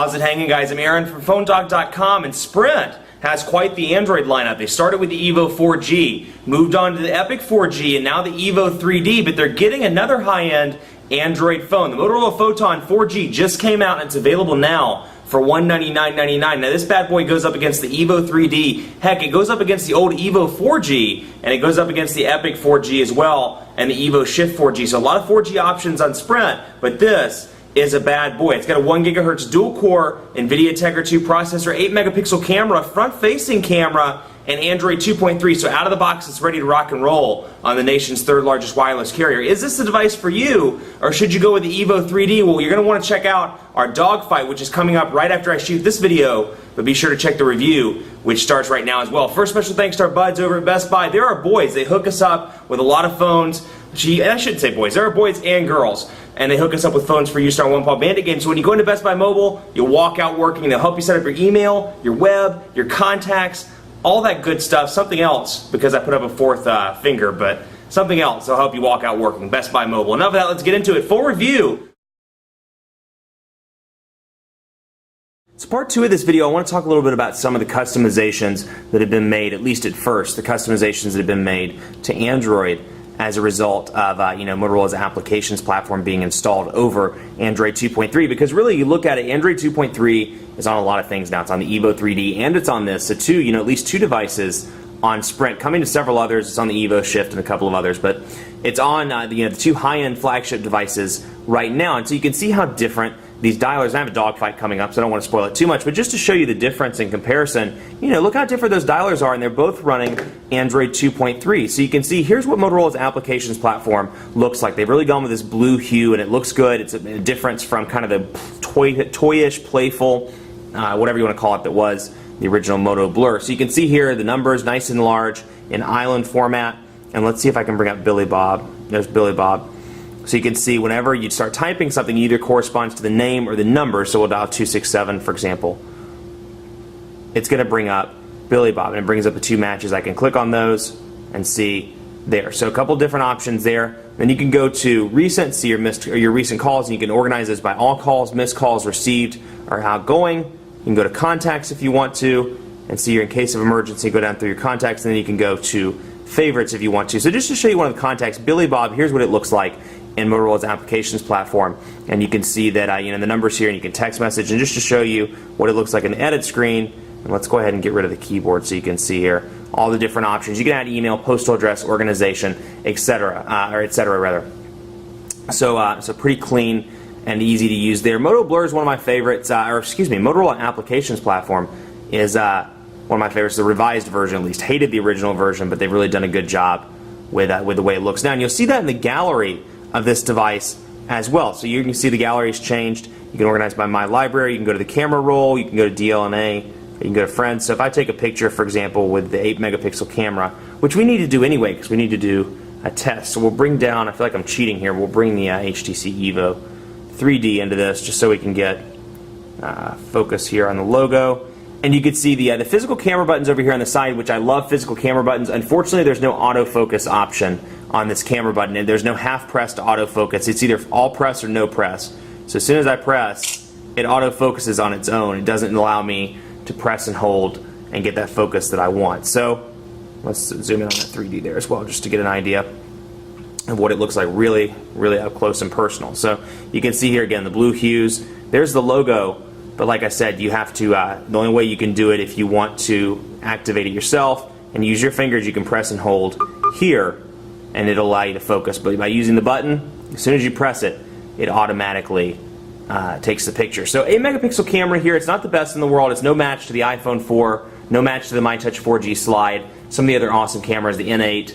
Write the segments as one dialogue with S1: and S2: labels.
S1: How's it hanging, guys? I'm Aaron from PhoneDog.com, and Sprint has quite the Android lineup. They started with the Evo 4G, moved on to the Epic 4G, and now the Evo 3D, but they're getting another high-end Android phone. The Motorola PHOTON 4G just came out, and it's available now for $199.99. Now this bad boy goes up against the Evo 3D. Heck, it goes up against the old Evo 4G, and it goes up against the Epic 4G as well, and the Evo Shift 4G. So a lot of 4G options on Sprint, but this is a bad boy. It's got a 1 GHz dual-core NVIDIA Tegra 2 processor, 8 megapixel camera, front-facing camera, and Android 2.3. So out of the box, it's ready to rock and roll on the nation's third largest wireless carrier. Is this the device for you, or should you go with the Evo 3D? Well, you're going to want to check out our dogfight, which is coming up right after I shoot this video, but be sure to check the review, which starts right now as well. First, special thanks to our buds over at Best Buy. There are boys. They hook us up with a lot of phones. And I shouldn't say boys. There are boys and girls, and they hook us up with phones for use in our One Paw Bandit game. So when you go into Best Buy Mobile, you'll walk out working. They'll help you set up your email, your web, your contacts, all that good stuff. Something else, because I put up a fourth finger, but something else that'll help you walk out working. Best Buy Mobile. Enough of that. Let's get into it. Full review. So part two of this video, I want to talk a little bit about some of the customizations that have been made, at least at first, the customizations that have been made to Android as a result of Motorola's applications platform being installed over Android 2.3. Because really, you look at it, Android 2.3 is on a lot of things now. It's on the Evo 3D and it's on this. So at least two devices on Sprint, coming to several others. It's on the Evo Shift and a couple of others, but it's on the two high-end flagship devices right now. And so you can see how different these dialers. I have a dogfight coming up, so I don't want to spoil it too much, but just to show you the difference in comparison, look how different those dialers are, and they're both running Android 2.3. So you can see here's what Motorola's applications platform looks like. They've really gone with this blue hue, and it looks good. It's a difference from kind of the toyish, playful, whatever you want to call it, that was the original Moto Blur. So you can see here the numbers nice and large in island format, and let's see if I can bring up Billy Bob. There's Billy Bob. So you can see whenever you start typing something, it either corresponds to the name or the number. So we'll dial 267, for example. It's going to bring up Billy Bob, and it brings up the two matches. I can click on those and see there. So a couple different options there. Then you can go to recent, see your recent calls, and you can organize this by all calls, missed calls, received, or outgoing. You can go to contacts if you want to, and see your in case of emergency, go down through your contacts, and then you can go to favorites if you want to. So just to show you one of the contacts, Billy Bob, here's what it looks like in Motorola's applications platform, and you can see that the numbers here, and you can text message, and just to show you what it looks like in the edit screen, and let's go ahead and get rid of the keyboard so you can see here all the different options. You can add email, postal address, organization, etc. So pretty clean and easy to use there. Moto Blur is one of my favorites, Motorola applications platform is one of my favorites. The revised version, at least. Hated the original version, but they've really done a good job with the way it looks now. And you'll see that in the gallery of this device as well. So you can see the gallery's changed. You can organize by My Library. You can go to the camera roll. You can go to DLNA. You can go to Friends. So if I take a picture, for example, with the 8 megapixel camera, which we need to do anyway because we need to do a test. So we'll bring down, I feel like I'm cheating here, we'll bring the HTC Evo 3D into this just so we can get focus here on the logo. And you can see the physical camera buttons over here on the side, which I love physical camera buttons. Unfortunately, there's no autofocus option on this camera button, and there's no half press to autofocus. It's either all press or no press. So as soon as I press, it autofocuses on its own. It doesn't allow me to press and hold and get that focus that I want. So let's zoom in on that 3D there as well, just to get an idea of what it looks like really, really up close and personal. So you can see here again the blue hues. There's the logo. But like I said, you have to, the only way you can do it if you want to activate it yourself and use your fingers, you can press and hold here and it'll allow you to focus. But by using the button, as soon as you press it, it automatically takes the picture. So 8 megapixel camera here, it's not the best in the world. It's no match to the iPhone 4, no match to the MyTouch 4G Slide, some of the other awesome cameras, the N8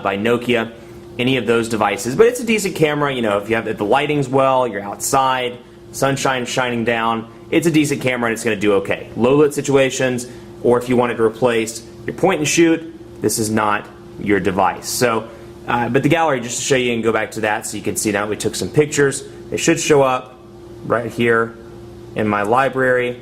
S1: by Nokia, any of those devices. But it's a decent camera, if you have the lighting's well, you're outside, sunshine shining down, it's a decent camera and it's going to do okay. Low lit situations, or if you wanted to replace your point and shoot, this is not your device. So, but the gallery, just to show you and go back to that so you can see now we took some pictures. They should show up right here in my library,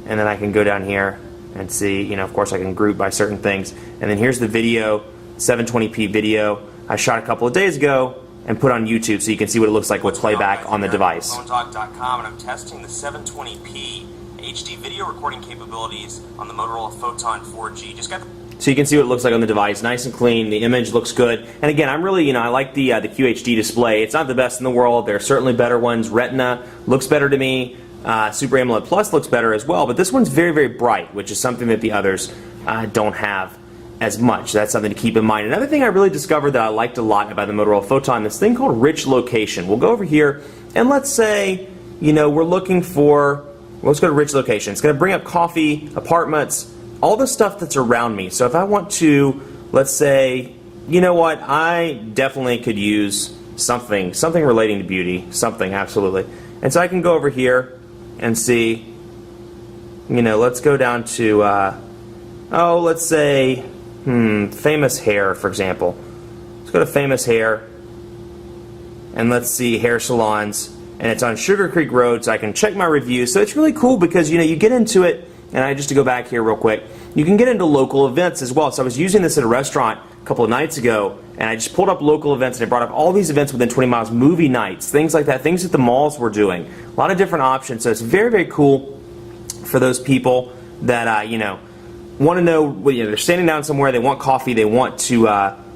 S1: and then I can go down here and see, of course I can group by certain things. And then here's the video, 720p video I shot a couple of days ago and put on YouTube so you can see what it looks like with playback on the device.
S2: PhoneDog.com, and I'm testing the 720p HD video recording capabilities on the Motorola PHOTON 4G.
S1: So you can see what it looks like on the device, nice and clean. The image looks good, and again, I'm really, I like the QHD display. It's not the best in the world. There are certainly better ones. Retina looks better to me. Super AMOLED Plus looks better as well, but this one's very, very bright, which is something that the others don't have as much. That's something to keep in mind. Another thing I really discovered that I liked a lot about the Motorola PHOTON, this thing called rich location. We'll go over here and let's say, we're looking for, let's go to rich location. It's going to bring up coffee, apartments, all the stuff that's around me. So if I want to, let's say, you know what, I definitely could use something relating to beauty, something, absolutely. And so I can go over here and see, let's go down to, let's say, famous hair, for example. Let's go to famous hair, and let's see hair salons, and it's on Sugar Creek Road, so I can check my reviews. So it's really cool because, you get into it, and just to go back here real quick, you can get into local events as well. So I was using this at a restaurant a couple of nights ago, and I just pulled up local events, and it brought up all these events within 20 miles, movie nights, things like that, things that the malls were doing. A lot of different options, so it's very, very cool for those people that, want to know, they're standing down somewhere, they want coffee, they want to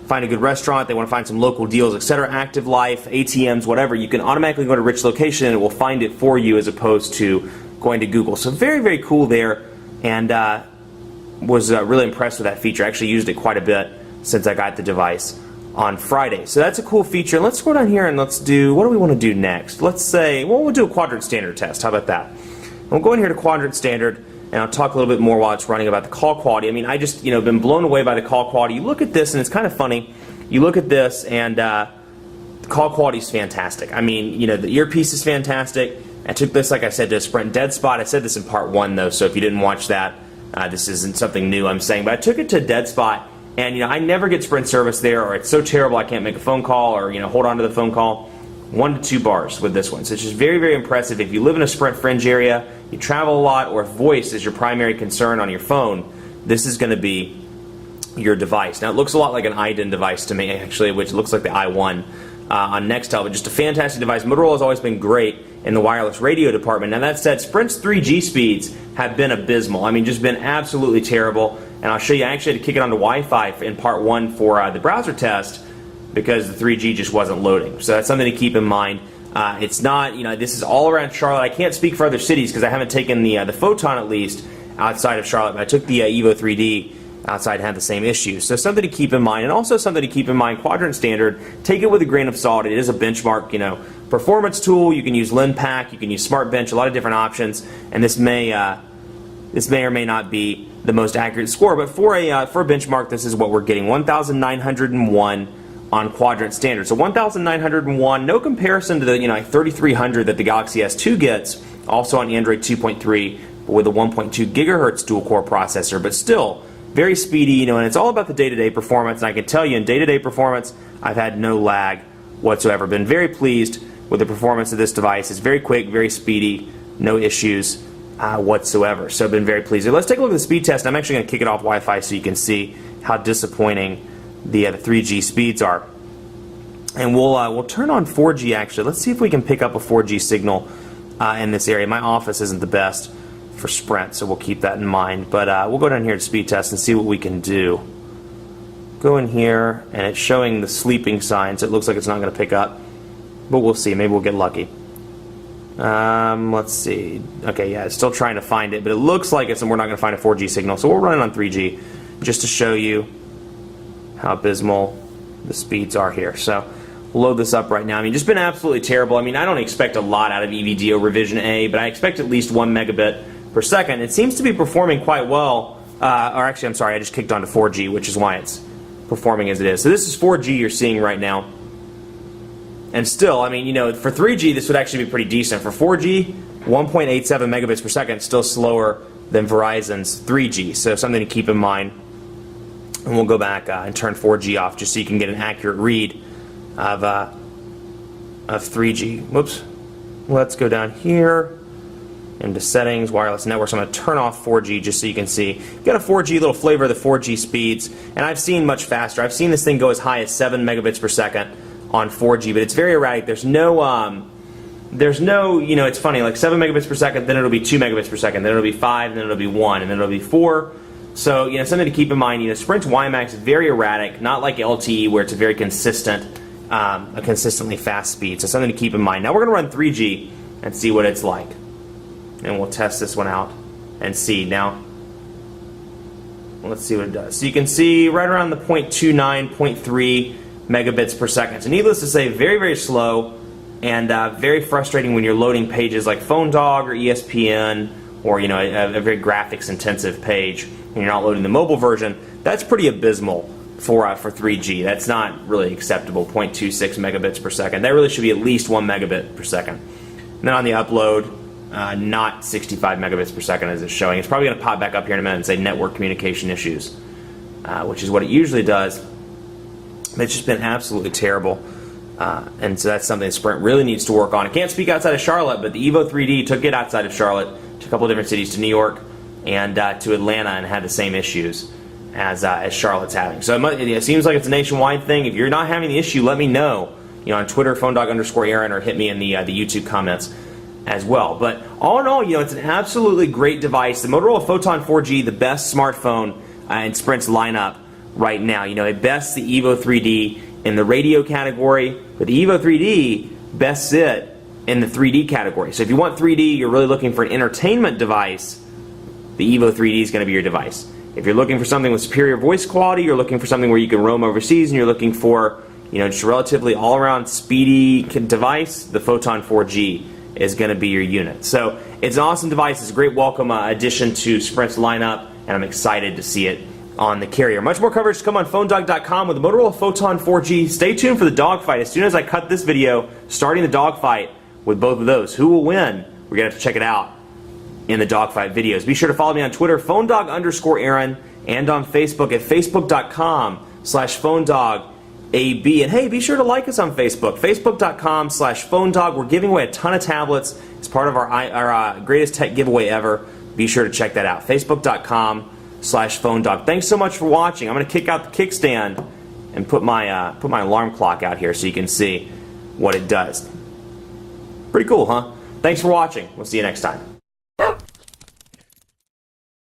S1: find a good restaurant, they want to find some local deals, etc. Active Life, ATMs, whatever. You can automatically go to rich location and it will find it for you as opposed to going to Google. So very, very cool there, and was really impressed with that feature. I actually used it quite a bit since I got the device on Friday. So that's a cool feature. Let's go down here and let's do, what do we want to do next? Let's say, we'll do a quadrant standard test. How about that? We'll go in here to quadrant standard, and I'll talk a little bit more while it's running about the call quality. I just, been blown away by the call quality. You look at this, and it's kind of funny. You look at this, and the call quality is fantastic. The earpiece is fantastic. I took this, like I said, to a Sprint dead spot. I said this in part 1, though, so if you didn't watch that, this isn't something new I'm saying. But I took it to a dead spot, and, I never get Sprint service there, or it's so terrible I can't make a phone call, or, hold on to the phone call. 1 to 2 bars with this one. So it's just very, very impressive. If you live in a Sprint fringe area, you travel a lot, or if voice is your primary concern on your phone, this is going to be your device. Now it looks a lot like an iDen device to me, actually, which looks like the i1 on Nextel, but just a fantastic device. Motorola has always been great in the wireless radio department. Now that said, Sprint's 3G speeds have been abysmal. Just been absolutely terrible. And I'll show you, I actually had to kick it onto Wi-Fi in part 1 for the browser test, because the 3G just wasn't loading. So that's something to keep in mind. It's not, this is all around Charlotte. I can't speak for other cities because I haven't taken the PHOTON, at least, outside of Charlotte. But I took the Evo 3D outside and had the same issues. So something to keep in mind. And also something to keep in mind, quadrant standard, take it with a grain of salt. It is a benchmark, performance tool. You can use LinPack, you can use SmartBench, a lot of different options. And this may or may not be the most accurate score. But for a benchmark, this is what we're getting, 1,901 on quadrant standard. So 1,901, no comparison to the 3,300 that the Galaxy S2 gets, also on Android 2.3, but with a 1.2 gigahertz dual-core processor, but still very speedy, and it's all about the day-to-day performance. And I can tell you, in day-to-day performance, I've had no lag whatsoever. Been very pleased with the performance of this device. It's very quick, very speedy, no issues whatsoever. So I've been very pleased. Let's take a look at the speed test. I'm actually going to kick it off Wi-Fi so you can see how disappointing the 3G speeds are. And we'll turn on 4G actually. Let's see if we can pick up a 4G signal in this area. My office isn't the best for Sprint, so we'll keep that in mind. But we'll go down here to speed test and see what we can do. Go in here, and it's showing the sleeping signs. It looks like it's not going to pick up, but we'll see. Maybe we'll get lucky. Let's see. Okay, yeah, it's still trying to find it, but it looks like we're not going to find a 4G signal. So we'll run it on 3G just to show you how abysmal the speeds are here. So we'll load this up right now. Just been absolutely terrible. I don't expect a lot out of EVDO revision A, but I expect at least 1 megabit per second. It seems to be performing quite well. Or actually, I'm sorry, I just kicked onto 4G, which is why it's performing as it is. So this is 4G you're seeing right now. And still, for 3G, this would actually be pretty decent. For 4G, 1.87 megabits per second, still slower than Verizon's 3G. So something to keep in mind. And we'll go back and turn 4G off just so you can get an accurate read of 3G. Whoops. Let's go down here into settings, wireless networks. I'm going to turn off 4G just so you can see. You've got a 4G, little flavor of the 4G speeds. And I've seen much faster. I've seen this thing go as high as 7 megabits per second on 4G, but it's very erratic. There's no, it's funny, like 7 megabits per second, then it'll be 2 megabits per second, then it'll be 5, then it'll be 1, and then it'll be 4. So, something to keep in mind, Sprint's WiMAX is very erratic, not like LTE where it's a very consistent, a consistently fast speed. So something to keep in mind. Now we're going to run 3G and see what it's like. And we'll test this one out and see. Now, let's see what it does. So you can see right around the 0.29, 0.3 megabits per second. So needless to say, very, very slow and very frustrating when you're loading pages like PhoneDog or ESPN or a very graphics intensive page and you're not loading the mobile version. That's pretty abysmal for 3G. That's not really acceptable, 0.26 megabits per second. That really should be at least 1 megabit per second. And then on the upload, not 65 megabits per second as it's showing. It's probably going to pop back up here in a minute and say network communication issues, which is what it usually does. It's just been absolutely terrible. And so that's something Sprint really needs to work on. It can't speak outside of Charlotte, but the Evo 3D took it outside of Charlotte to a couple of different cities, to New York and to Atlanta, and had the same issues as Charlotte's having. So it seems like it's a nationwide thing. If you're not having the issue, let me know. On Twitter, PhoneDog_Aaron, or hit me in the YouTube comments as well. But all in all, it's an absolutely great device. The Motorola Photon 4G, the best smartphone in Sprint's lineup right now. It bests the Evo 3D in the radio category, but the Evo 3D bests it in the 3D category. So if you want 3D, you're really looking for an entertainment device, the Evo 3D is going to be your device. If you're looking for something with superior voice quality, you're looking for something where you can roam overseas, and you're looking for just a relatively all-around speedy device, the Photon 4G is going to be your unit. So it's an awesome device. It's a great welcome addition to Sprint's lineup, and I'm excited to see it on the carrier. Much more coverage to come on PhoneDog.com with the Motorola Photon 4G. Stay tuned for the dogfight. As soon as I cut this video, starting the dogfight with both of those. Who will win? We're going to have to check it out in the dogfight videos. Be sure to follow me on Twitter, PhoneDog_Aaron, and on Facebook at Facebook.com/PhoneDogAB. And hey, be sure to like us on Facebook, Facebook.com/PhoneDog. We're giving away a ton of tablets. It's part of our greatest tech giveaway ever. Be sure to check that out, Facebook.com/PhoneDog. Thanks so much for watching. I'm going to kick out the kickstand and put my alarm clock out here so you can see what it does. Pretty cool, huh? Thanks for watching. We'll see you next time.